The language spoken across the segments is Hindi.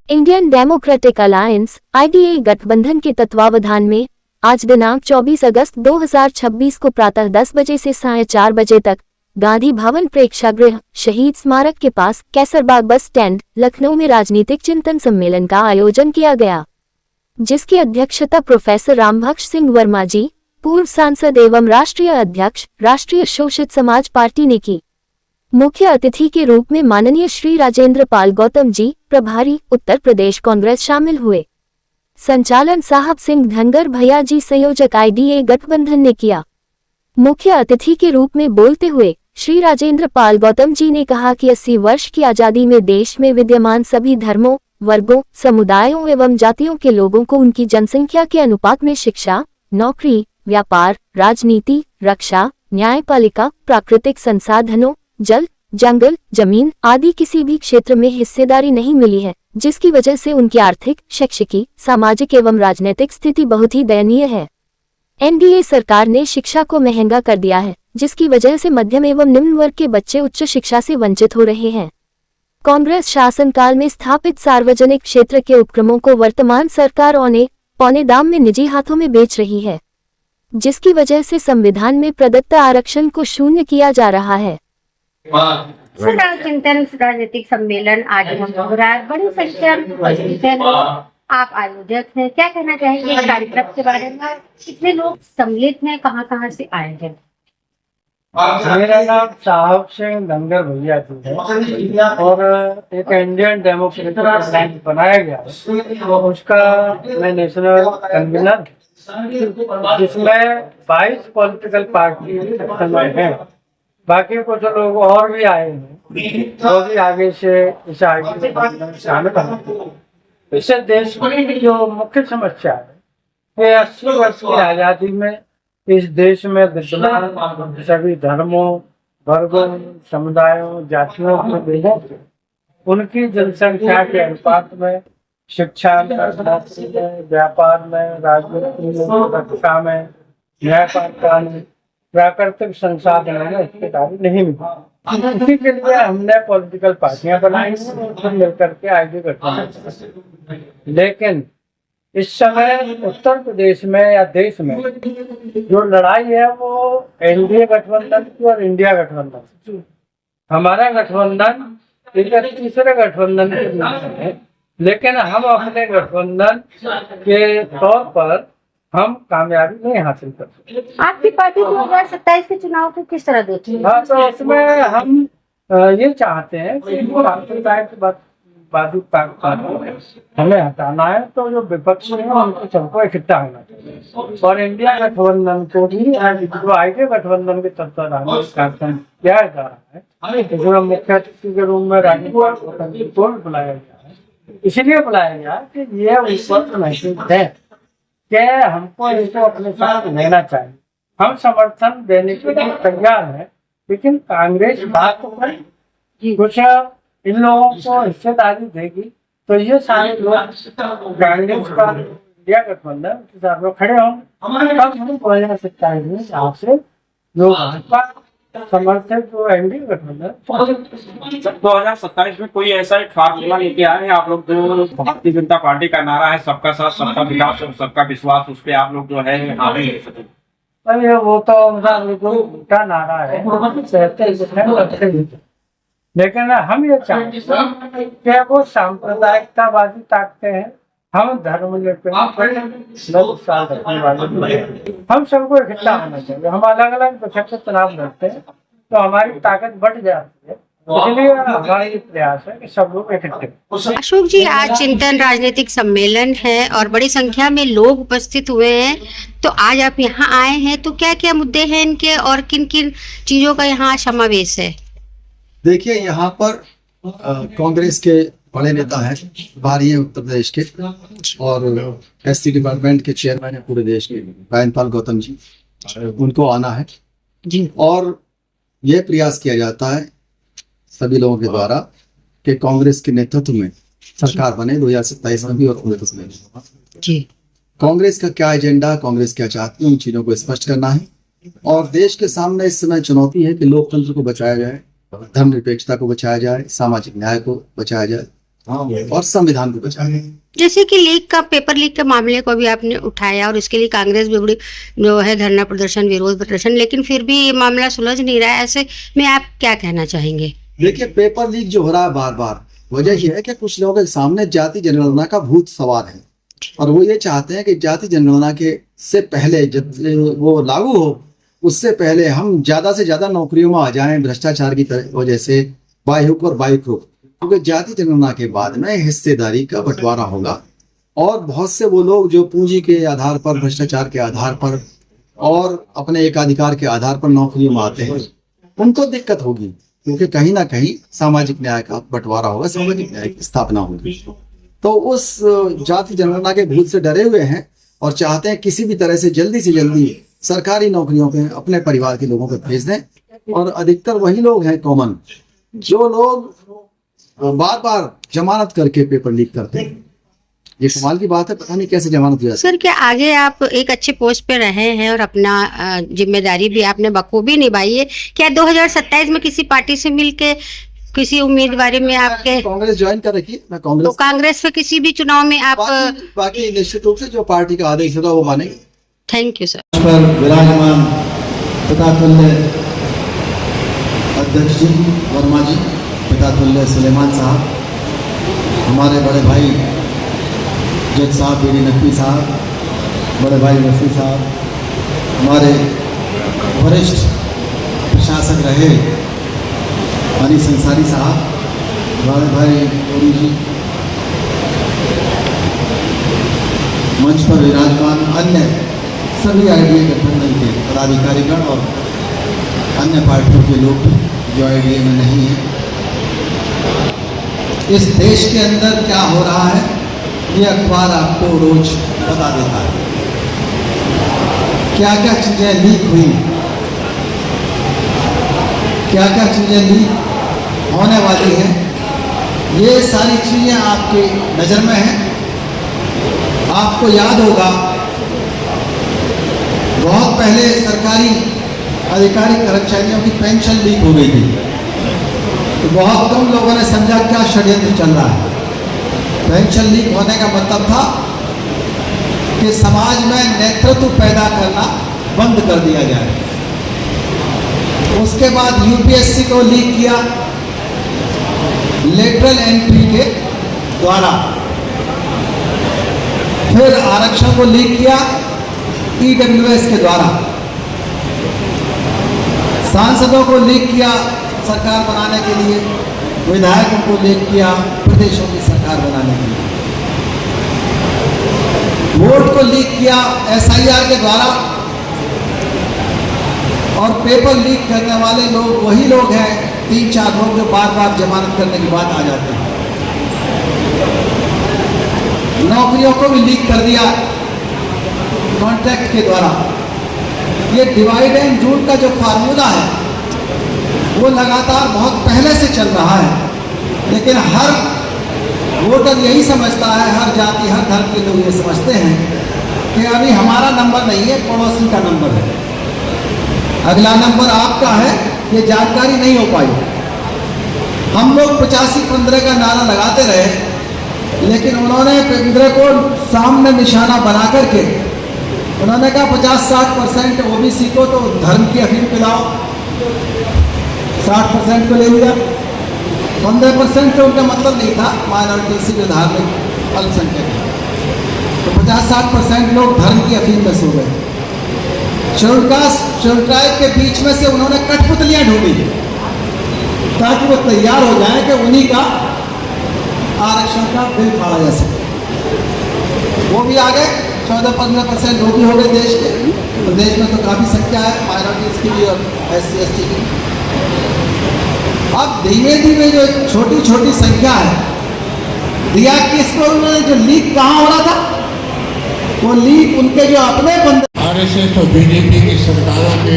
इंडियन डेमोक्रेटिक अलायंस (IDA) गठबंधन के तत्वावधान में आज दिनांक 24 अगस्त 2026 को प्रातः 10 बजे से सायं 4 बजे तक गांधी भवन प्रेक्षागृह शहीद स्मारक के पास कैसरबाग बस स्टैंड लखनऊ में राजनीतिक चिंतन सम्मेलन का आयोजन किया गया, जिसकी अध्यक्षता प्रोफेसर रामभक्ष सिंह वर्मा जी, पूर्व सांसद एवं राष्ट्रीय अध्यक्ष राष्ट्रीय शोषित समाज पार्टी ने की। मुख्य अतिथि के रूप में माननीय श्री राजेंद्र पाल गौतम जी, प्रभारी उत्तर प्रदेश कांग्रेस शामिल हुए। संचालन साहब सिंह धनगर भैया जी, संयोजक IDA गठबंधन ने किया। मुख्य अतिथि के रूप में बोलते हुए श्री राजेंद्र पाल गौतम जी ने कहा कि 80 वर्ष की आजादी में देश में विद्यमान सभी धर्मों, वर्गों, समुदायों एवं जातियों के लोगों को उनकी जनसंख्या के अनुपात में शिक्षा, नौकरी, व्यापार, राजनीति, रक्षा, न्यायपालिका, प्राकृतिक संसाधनों, जल, जंगल, जमीन आदि किसी भी क्षेत्र में हिस्सेदारी नहीं मिली है, जिसकी वजह से उनकी आर्थिक, शैक्षिकी, सामाजिक एवं राजनीतिक स्थिति बहुत ही दयनीय है। NDA सरकार ने शिक्षा को महंगा कर दिया है, जिसकी वजह से मध्यम एवं निम्न वर्ग के बच्चे उच्च शिक्षा से वंचित हो रहे हैं। कांग्रेस शासनकाल में स्थापित सार्वजनिक क्षेत्र के उपक्रमों को वर्तमान सरकार पौने दाम में निजी हाथों में बेच रही है, जिसकी वजह से संविधान में प्रदत्त आरक्षण को शून्य किया जा रहा है। चिंतन राजनीतिक सम्मेलन आज हो रहा है, बड़ी संख्या में उपस्थित हैं। आप आयोजक हैं, क्या कहना चाहेंगे इस कार्यक्रम के बारे में? कितने लोग सम्मिलित हैं, कहाँ से आए हैं? मेरा नाम साहब सिंह धनगर भैया जी है और एक इंडियन डेमोक्रेटिक अलायंस बनाया गया, उसका मैं नेशनल कन्वीनर, जिसमें 22 पॉलिटिकल पार्टी है। बाकी कुछ लोग और भी आए हैं, वो भी आगे से इस आयोजन शामिल हैं। इससे देश की जो मुख्य समस्या है कि 80 वर्ष की आजादी में इस देश में विद्यमान सभी धर्मों, वर्गों, समुदायों, जातियों के लोगों को उनकी जनसंख्या के अनुपात में शिक्षा में, व्यापार में, राजनीति में, रक्षा में, न्यायपालिका में, प्राकृतिक संसाधनों में हिस्सेदारी नहीं मिली। इसी के लिए हमने पॉलिटिकल पार्टियां बनाई और मिलकर के आगे गठबंधन। लेकिन इस समय उत्तर प्रदेश में या देश में जो लड़ाई है वो NDA गठबंधन की और इंडिया गठबंधन की। हमारा गठबंधन एक तीसरे गठबंधन के बीच है, लेकिन हम अपने गठबंधन के तौर पर हम कामयाबी नहीं हासिल कर सकते। आपकी पार्टी 2027 के चुनाव को किस तरह देखती है? हाँ, तो उसमें हम ये चाहते हैं कि हमें हटाना है, तो जो विपक्ष है उनको सबको इकट्ठा होना चाहिए और इंडिया गठबंधन को भी जो IDA गठबंधन के तत्वाधान में कार्यक्रम किया जा रहा है, इसमें मुख्य अतिथि के रूप में राजनीतिक को बुलाया गया है। इसलिए बुलाया गया कि ये उस वक्त महसूस है कि हमको इसको अपने साथ लेना चाहिए। हम समर्थन देने के लिए तैयार हैं, लेकिन कांग्रेस बात तो करे, कुछ इन लोगों को हिस्सेदारी देगी तो ये सारे लोग कांग्रेस का इंडिया गठबंधन के साथ में खड़े होंगे। तब हम 2027 आपसे जो भाजपा समर्थक जो NDA गठबंधन 2027 में कोई ऐसा एक फार्मूला लेके आए हैं आप लोग, जो भारतीय जनता पार्टी का नारा है सबका साथ, सबका विकास और सबका विश्वास, उस पर आप लोग जो है आगे ले सके? अरे वो तो उनका नारा है, लेकिन हम ये चाहते हैं कि वो सांप्रदायिकतावादी ताकते हैं, हम धर्मनिरपेक्ष रखने वाले, हम सबको इकट्ठा होना चाहिए। हम अलग अलग विषय से चुनाव लड़ते हैं तो हमारी ताकत बढ़ जाती है, इसलिए हमारा ये प्रयास है कि सब लोग इकट्ठे। अशोक जी, आज चिंतन राजनीतिक सम्मेलन है और बड़ी संख्या में लोग उपस्थित हुए हैं, तो आज आप यहाँ आए हैं, तो क्या क्या मुद्दे हैं इनके और किन किन चीजों का यहाँ समावेश है? देखिए, यहाँ पर कांग्रेस के बड़े नेता हैं, बाहरी उत्तर प्रदेश के, और SC डिपार्टमेंट के चेयरमैन है पूरे देश के, राजेंद्र पाल गौतम जी, उनको आना है जी। और ये प्रयास किया जाता है सभी लोगों के द्वारा कि कांग्रेस के नेतृत्व में सरकार बने 2027 में भी और 19 में जी। कांग्रेस का क्या एजेंडा, कांग्रेस क्या चाहती है, उन चीजों को स्पष्ट करना है। और देश के सामने इस समय चुनौती है कि लोकतंत्र को बचाया जाए, धर्मनिरपेक्षता को बचाया जाए, सामाजिक न्याय को बचाया जाए और संविधान को बचाएं। जैसे कि लीक का पेपर लीक के मामले को भी आपने उठाया और इसके लिए कांग्रेस भी बड़ी जो है धरना प्रदर्शन विरोध प्रदर्शन, लेकिन फिर भी ये मामला सुलझ नहीं रहा है, ऐसे में आप क्या कहना चाहेंगे? देखिए, पेपर लीक जो हो रहा है बार बार, वजह यह है कि कुछ लोगों के सामने जाति जनगणना का भूत सवार है और वो ये चाहते हैं कि जाति जनगणना के से पहले जब वो लागू हो उससे पहले हम ज्यादा से ज्यादा नौकरियों में आ जाएं भ्रष्टाचार की वजह से, बाह्युक और बाह्यक्रूप, क्योंकि जाति जनगणना के बाद में हिस्सेदारी का बंटवारा होगा और बहुत से वो लोग जो पूंजी के आधार पर, भ्रष्टाचार के आधार पर और अपने एकाधिकार के आधार पर नौकरियों में आते हैं, उनको दिक्कत होगी, क्योंकि कहीं ना कहीं सामाजिक न्याय का बंटवारा होगा, सामाजिक न्याय की स्थापना होगी। तो उस जाति जनगणना के भूत से डरे हुए हैं और चाहते हैं किसी भी तरह से जल्दी सरकारी नौकरियों पे अपने परिवार के लोगों को भेज दें। और अधिकतर वही लोग हैं कॉमन, जो लोग बार बार जमानत करके पेपर लीक करते हैं। ये कमाल की बात है, पता नहीं कैसे जमानत हुआ। सर, क्या आगे आप एक अच्छे पोस्ट पे रहे हैं और अपना जिम्मेदारी भी आपने बखूबी निभाई है, क्या 2027 में किसी पार्टी से मिलके किसी उम्मीदवारी में आपके कांग्रेस ज्वाइन कर रखी है, मैं तो कांग्रेस पे किसी भी चुनाव में आप बाकी निश्चित रूप से जो पार्टी का आदेश होगा वो मानेंगे। Thank you sir. पर विराजमान पितातुल्य अध्यक्ष जी वर्मा जी, पितातुल्य सुलेमान साहब, हमारे बड़े भाई जज साहब बीरी नकवी साहब, बड़े भाई वसी साहब, हमारे वरिष्ठ प्रशासक रहे अनीस अंसारी साहब, बड़े भाई पूरी जी, मंच पर विराजमान अन्य सभी आईडीए गठबंधन के पदाधिकारीगण और अन्य पार्टियों के लोग जो आईडीए में नहीं है। इस देश के अंदर क्या हो रहा है ये अखबार आपको रोज बता देता है, क्या क्या चीज़ें लीक हुई, क्या क्या चीज़ें लीक होने वाली हैं, ये सारी चीज़ें आपकी नज़र में हैं। आपको याद होगा बहुत पहले सरकारी अधिकारी कर्मचारियों की पेंशन लीक हो गई थी, तो बहुत कम लोगों ने समझा क्या षड्यंत्र चल रहा है। पेंशन लीक होने का मतलब था कि समाज में नेतृत्व पैदा करना बंद कर दिया जाए। उसके बाद यूपीएससी को लीक किया लेटरल एंट्री के द्वारा, फिर आरक्षण को लीक किया ईडब्ल्यूएस के द्वारा, सांसदों को लीक किया सरकार बनाने के लिए, विधायकों को लीक किया प्रदेशों की सरकार बनाने के लिए, वोट को लीक किया एसआईआर के द्वारा। और पेपर लीक करने वाले लोग वही लोग हैं, 3-4 लोग जो बार बार जमानत करने के बाद आ जाते हैं। नौकरियों को भी लीक कर दिया कॉन्ट्रैक्ट के द्वारा। ये डिवाइड एंड रूल का जो फार्मूला है वो लगातार बहुत पहले से चल रहा है, लेकिन हर वोटर यही समझता है, हर जाति हर धर्म के लोग ये समझते हैं कि अभी हमारा नंबर नहीं है, पड़ोसी का नंबर है, अगला नंबर आपका है। ये जानकारी नहीं हो पाई। हम लोग 85-15 का नारा लगाते रहे, लेकिन उन्होंने 15 को सामने निशाना बना करके उन्होंने कहा 50-60% ओबीसी को तो धर्म की अफीम पिलाओ, 60% को ले लिया। 15% से उनका मतलब नहीं था माइनॉरिटी से जो धार्मिक अल्पसंख्यक है, तो 50-60% लोग धर्म की अफीम में सो गए। शेड्यूल कास्ट शेड्यूल ट्राइब के बीच में से उन्होंने कठपुतलियां ढूंढी ताकि वो तैयार हो जाए कि उन्हीं का आरक्षण का बिल फाड़ा जा सके। वो भी आ गए, 14-15% लोग भी हो गए देश के। तो देश में तो काफ़ी संख्या है माइनॉरिटीज़ की भी और SC/ST की। अब धीमे धीमे जो छोटी छोटी संख्या है दिया किसको, उन्होंने जो लीक कहाँ हो रहा था, वो लीक उनके जो अपने बंदे आरएसएस और बीजेपी की सरकारों के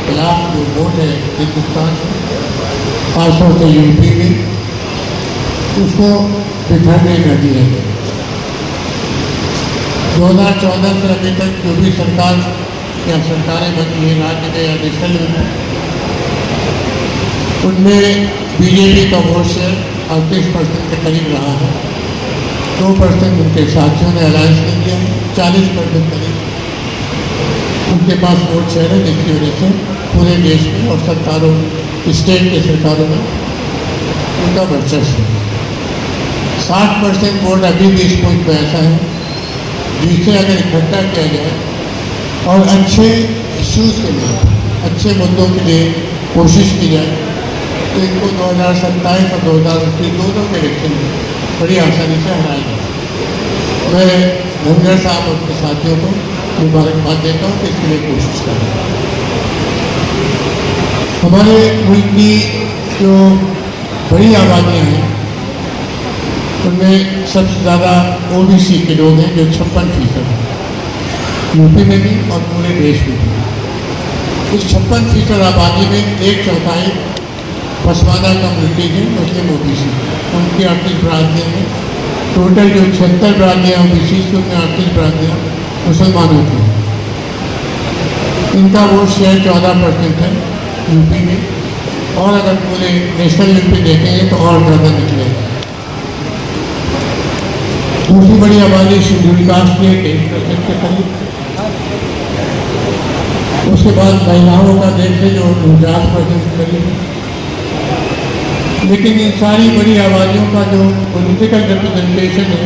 खिलाफ जो वोट है हिंदुस्तान में, खासतौर से यूपी में, उसको बिखरने न दिया गया। 2014 से अभी तक जो भी सरकार या सरकारें बनी हैं राज्य में या नेशनल में, उनमें बीजेपी का वोट शेयर 38% के करीब रहा है। 2% उनके साथियों ने अलायंस नहीं किया है, 40% करीब उनके पास वोट शेयर है, जिसकी वजह से पूरे देश में और सरकारों, स्टेट के सरकारों में उनका वर्चस्व है। 60% वोट अभी भी इस पॉइंट पर ऐसा है जिसे अगर इकट्ठा किया जाए और अच्छे इश्यूज के लिए, अच्छे मुद्दों के लिए कोशिश की जाए तो इनको 2027 और 2029 दोनों के इलेक्शन में बड़ी आसानी से हराया जाए। मैं धनगर साहब और उनके साथियों को मुबारकबाद देता हूँ कि इसके लिए कोशिश कर रहे हैं। हमारे मुल्क की जो बड़ी आबादियाँ हैं उनमें सबसे ज़्यादा ओबीसी के लोग हैं, जो 56% हैं, यूपी में भी और पूरे देश में भी। इस 56% आबादी में 1/4 पसमाना कम्युनिटी है, मुस्लिम ओबीसी, उनकी 38 बरादरियाँ हैं। टोटल जो 76 बरादरियाँ ओबीसी से उनमें 38 बरादरियाँ मुसलमानों की हैं। इनका वोट शेयर 14% है यूपी में, और अगर पूरे नेशनल लेवल पे देखेंगे तो और ज़्यादा निकलेगा। दूसरी बड़ी आबादी शेड्यूल कास्ट की 23% के करीब। उसके बाद महिलाओं का देख लें जो 49% के करीब है। लेकिन इन सारी बड़ी आबादियों का जो पॉलिटिकल रिप्रेजेंटेशन है,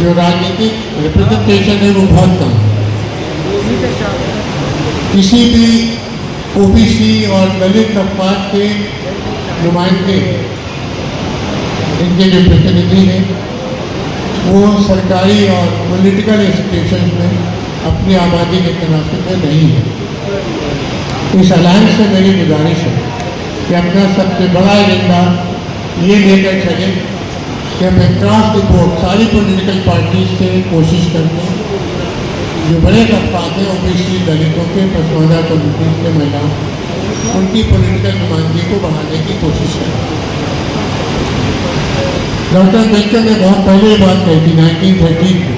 जो राजनीतिक रिप्रेजेंटेशन है, वो बहुत कम है। किसी भी ओबीसी और दलित तबकात के नुमाइंदे, इनके जो प्रतिनिधि हैं, वो सरकारी और पॉलिटिकल इंस्टीट्यूशन में अपनी आबादी के तनासब में नहीं है। इस अलायंस से मेरी गुजारिश है कि अपना सबसे बड़ा एजेंडा ये लेकर चले कि हम क्रॉस द बोर्ड सारी पॉलिटिकल पार्टीज से कोशिश करते हैं, जो बड़े तबकात हैं ओबीसी, दलितों के, पसमानदा कम्युनिटीज के, महिलाओं, उनकी पॉलिटिकल नुमाइंदगी को बढ़ाने की कोशिश करें। डॉक्टर अम्बेडकर ने बहुत पहले ये बात कही थी 1913 में